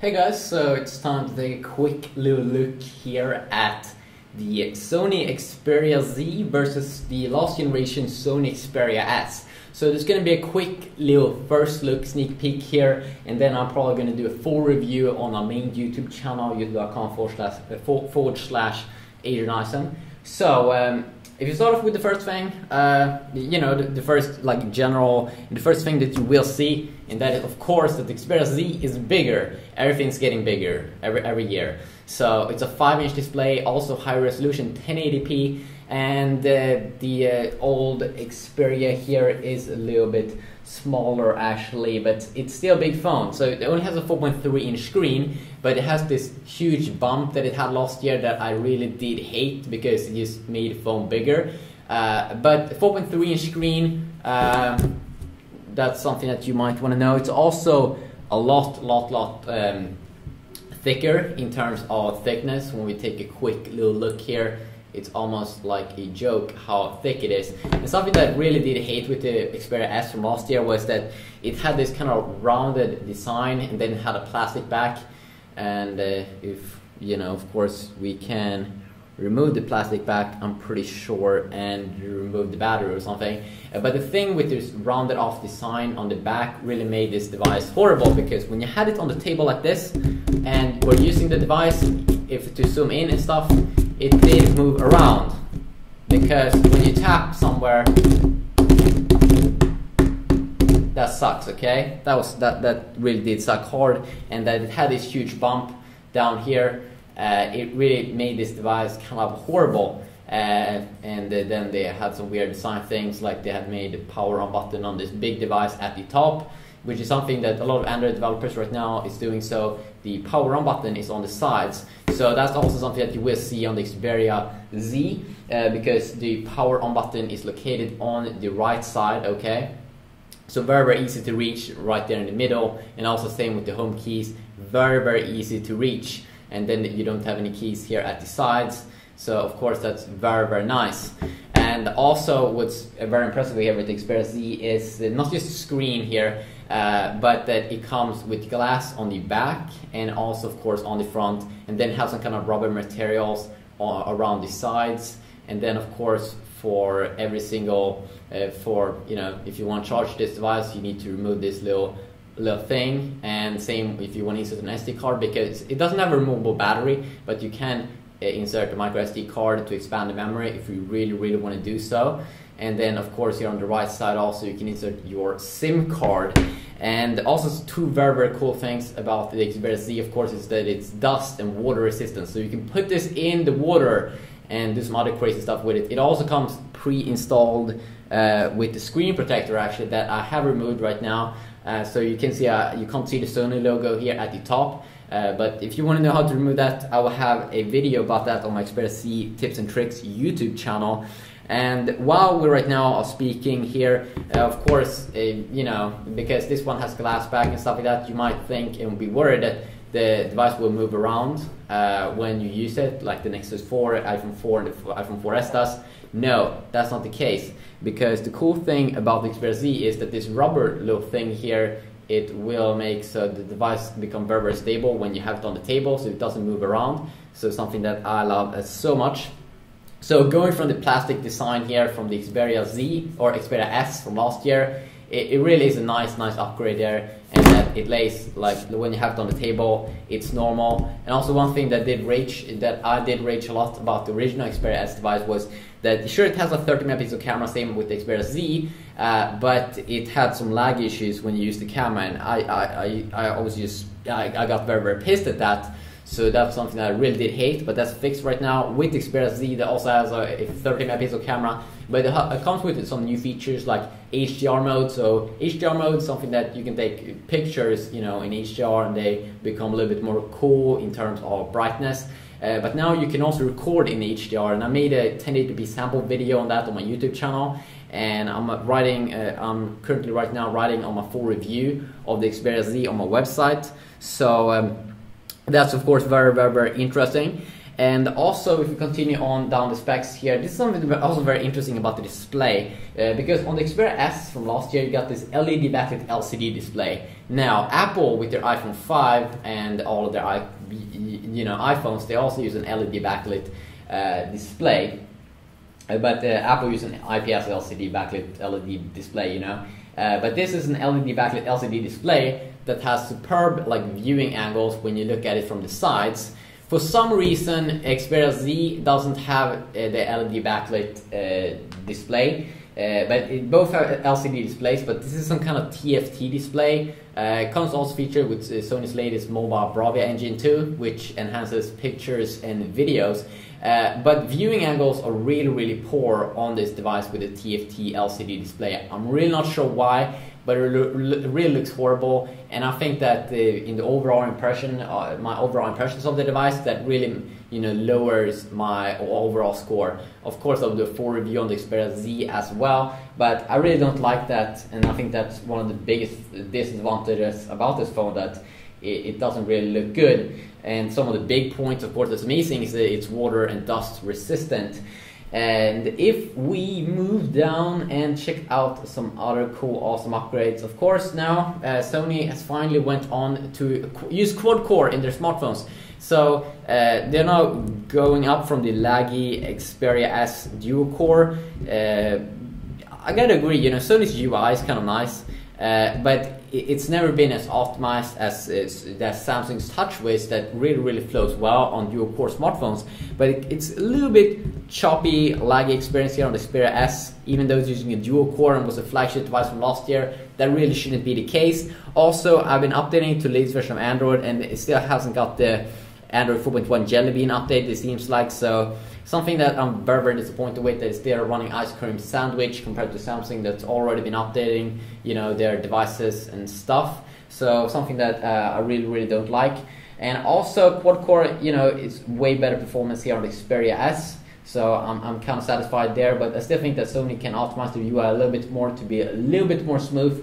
Hey guys, so it's time to take a quick little look here at the Sony Xperia Z versus the last generation Sony Xperia S. So there's going to be a quick little first look sneak peek here, and then I'm probably going to do a full review on our main YouTube channel, youtube.com/Adrian. So if you start off with the first thing, the first the first thing that you will see, and that is of course that the Xperia Z is bigger. Everything's getting bigger every year. So it's a 5-inch display, also high resolution 1080p, and the old Xperia here is a little bit smaller actually, but it's still a big phone. So it only has a 4.3-inch screen, but it has this huge bump that it had last year that I really did hate because it just made the phone bigger. But 4.3-inch screen, that's something that you might want to know. It's also a lot thicker in terms of thickness. When we take a quick little look here, it's almost like a joke how thick it is. And something that I really did hate with the Xperia S from last year was that it had this kind of rounded design and then it had a plastic back. And if of course we can remove the plastic back, I'm pretty sure, and remove the battery or something. But the thing with this rounded off design on the back really made this device horrible, because when you had it on the table like this and were using the device, if to zoom in and stuff, it did move around, because when you tap somewhere, that sucks. Okay, that really did suck hard, and that it had this huge bump down here. It really made this device kind of horrible, and then they had some weird design things, like they had made the power on button on this big device at the top, which is something that a lot of Android developers right now is doing. So the power on button is on the sides, so that's also something that you will see on the Xperia Z, because the power on button is located on the right side. Okay, so very easy to reach right there in the middle, and also same with the home keys, very easy to reach. And then you don't have any keys here at the sides, so of course that's very nice. And also what's very impressive here with the Xperia Z is not just the screen here, but that it comes with glass on the back and also of course on the front, and then have some kind of rubber materials around the sides. And then of course for every single, if you want to charge this device, you need to remove this little thing, and same if you want to insert an SD card, because it doesn't have a removable battery, but you can insert a micro SD card to expand the memory if you really want to do so. And then of course here on the right side also you can insert your SIM card. And also two very cool things about the Xperia Z, of course, is that it's dust and water resistant, so you can put this in the water and do some other crazy stuff with it. It also comes pre-installed with the screen protector actually, that I have removed right now. So you can see, you can't see the Sony logo here at the top, but if you want to know how to remove that, I will have a video about that on my Xperia Z tips and tricks YouTube channel. And while we right now are speaking here, of course, because this one has glass back and stuff like that, you might think and be worried that the device will move around when you use it, like the Nexus 4, iPhone 4, and the iPhone 4S does. No, that's not the case, because the cool thing about the Xperia Z is that this rubber little thing here, it will make so the device become very stable when you have it on the table, so it doesn't move around. So something that I love so much. So going from the plastic design here from the Xperia Z or Xperia S from last year, it really is a nice upgrade there, and that it lays, like when you have it on the table, it's normal. And also one thing that I did rage a lot about the original Xperia S device was that sure, it has a 30 megapixel camera, same with the Xperia Z, but it had some lag issues when you use the camera, and I got very pissed at that. So that's something that I really did hate, but that's fixed right now with the Xperia Z, that also has a 30 megapixel camera, but it comes with some new features like HDR mode. So HDR mode is something that you can take pictures, in HDR, and they become a little bit more cool in terms of brightness. But now you can also record in HDR, and I made a 1080p sample video on that on my YouTube channel, and I'm currently right now writing on my full review of the Xperia Z on my website. So that's of course very interesting. And also, if we continue on down the specs here, this is something also very interesting about the display, because on the Xperia S from last year, you got this LED backlit LCD display. Now, Apple with their iPhone 5 and all of their iPhones, they also use an LED backlit display, but Apple uses an IPS LCD backlit LED display, but this is an LED backlit LCD display that has superb viewing angles when you look at it from the sides. For some reason, Xperia Z doesn't have the LED backlit display, but it both have LCD displays, but this is some kind of TFT display. It comes also featured with Sony's latest mobile Bravia engine 2, which enhances pictures and videos. But viewing angles are really poor on this device with a TFT LCD display. I'm really not sure why, but it really looks horrible. And I think that in the overall impression, my overall impressions of the device, that really lowers my overall score. Of course, I'll do a full review on the Xperia Z as well, but I really don't like that, and I think that's one of the biggest disadvantages about this phone, that it doesn't really look good. And some of the big points, of course, that's amazing is that it's water and dust resistant. And if we move down and check out some other cool, awesome upgrades, of course, now Sony has finally went on to use quad core in their smartphones. So they're now going up from the laggy Xperia S dual core. I gotta agree, Sony's UI is kind of nice, but it's never been as optimized as Samsung's TouchWiz, that really flows well on dual core smartphones. But it's a little bit choppy, laggy experience here on the Xperia S, even though it's using a dual core and was a flagship device from last year. That really shouldn't be the case. Also, I've been updating to the latest version of Android, and it still hasn't got the Android 4.1 Jelly Bean update, it seems like. So something that I'm very disappointed with, is they're running Ice Cream Sandwich compared to Samsung that's already been updating their devices and stuff. So something that I really don't like. And also quad core, is way better performance here on the Xperia S. So I'm kind of satisfied there, but I still think that Sony can optimize the UI a little bit more to be a little bit more smooth.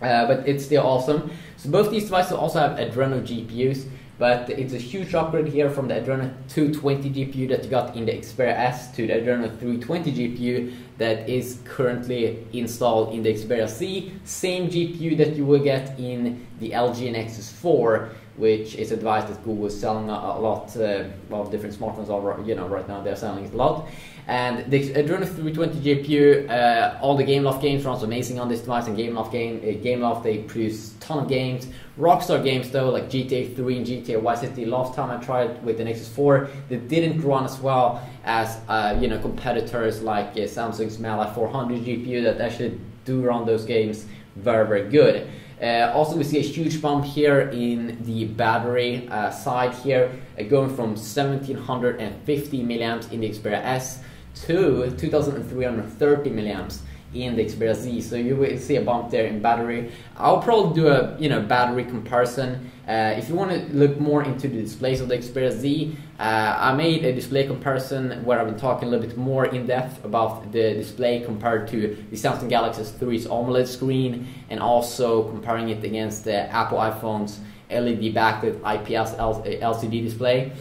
But it's still awesome. So both these devices also have Adreno GPUs, but it's a huge upgrade here from the Adreno 220 GPU that you got in the Xperia S to the Adreno 320 GPU that is currently installed in the Xperia Z. Same GPU that you will get in the LG Nexus 4, which is a device that Google is selling a lot of different smartphones over, right now they're selling it a lot. And the Adreno 320 GPU, all the Gameloft games runs amazing on this device, and Gameloft, they produce a ton of games. Rockstar games though, like GTA 3 and GTA Vice City, last time I tried with the Nexus 4, they didn't run as well as competitors like Samsung's Mali 400 GPU that actually do run those games very good. Also, we see a huge bump here in the battery side here, going from 1750 milliamps in the Xperia S to 2330 milliamps in the Xperia Z. So you will see a bump there in battery. I'll probably do a battery comparison. If you want to look more into the displays of the Xperia Z, I made a display comparison where I've been talking a little bit more in depth about the display compared to the Samsung Galaxy S3's AMOLED screen, and also comparing it against the Apple iPhone's LED backlit IPS LCD display.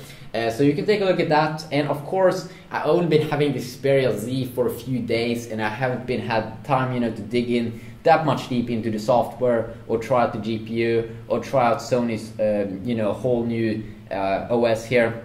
So you can take a look at that. And of course, I've only been having the Xperia Z for a few days, and I haven't had time to dig in that much deep into the software, or try out the GPU, or try out Sony's whole new OS here,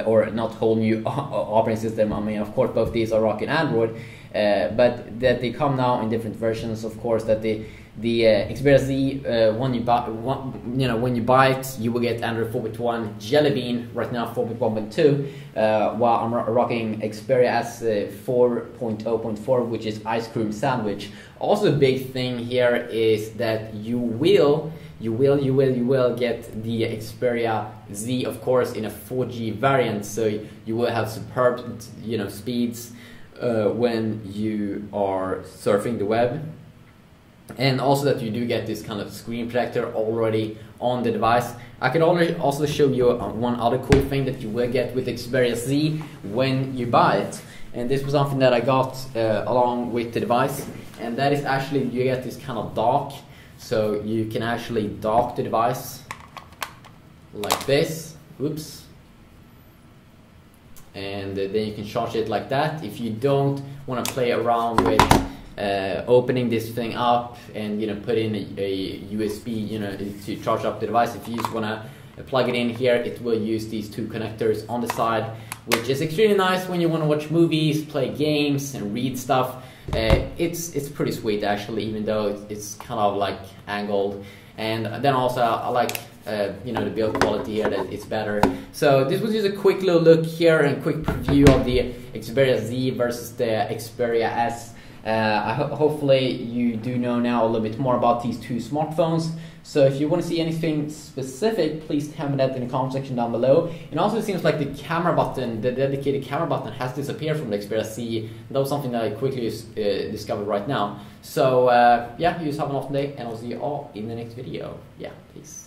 or not whole new operating system. I mean, of course, both these are rocking Android, but that they come now in different versions. Of course, that the Xperia Z, when you buy it, you will get Android 4.1 Jelly Bean. Right now, 4.1.2, while I'm rocking Xperia S 4.0.4, which is Ice Cream Sandwich. Also, a big thing here is that you will get the Xperia Z, of course, in a 4G variant. So you will have superb, speeds when you are surfing the web. And also that you do get this kind of screen protector already on the device. I can also show you one other cool thing that you will get with Xperia Z when you buy it. And this was something that I got along with the device. And that is actually, you get this kind of dock. So you can actually dock the device like this. Oops. and then you can charge it like that. If you don't want to play around with opening this thing up and put in a USB to charge up the device, if you just want to plug it in here, it will use these two connectors on the side, which is extremely nice when you want to watch movies, play games, and read stuff. It's pretty sweet actually, even though it's kind of like angled. And then also I like the build quality here, that it's better. So this was just a quick little look here and quick preview of the Xperia Z versus the Xperia S. Hopefully you do know now a little bit more about these two smartphones. So if you want to see anything specific, please tell me that in the comment section down below. And also it seems like the camera button, the dedicated camera button, has disappeared from the Xperia C. That was something that I quickly discovered right now. So yeah, you just have an awesome day, and I'll see you all in the next video. Yeah, peace.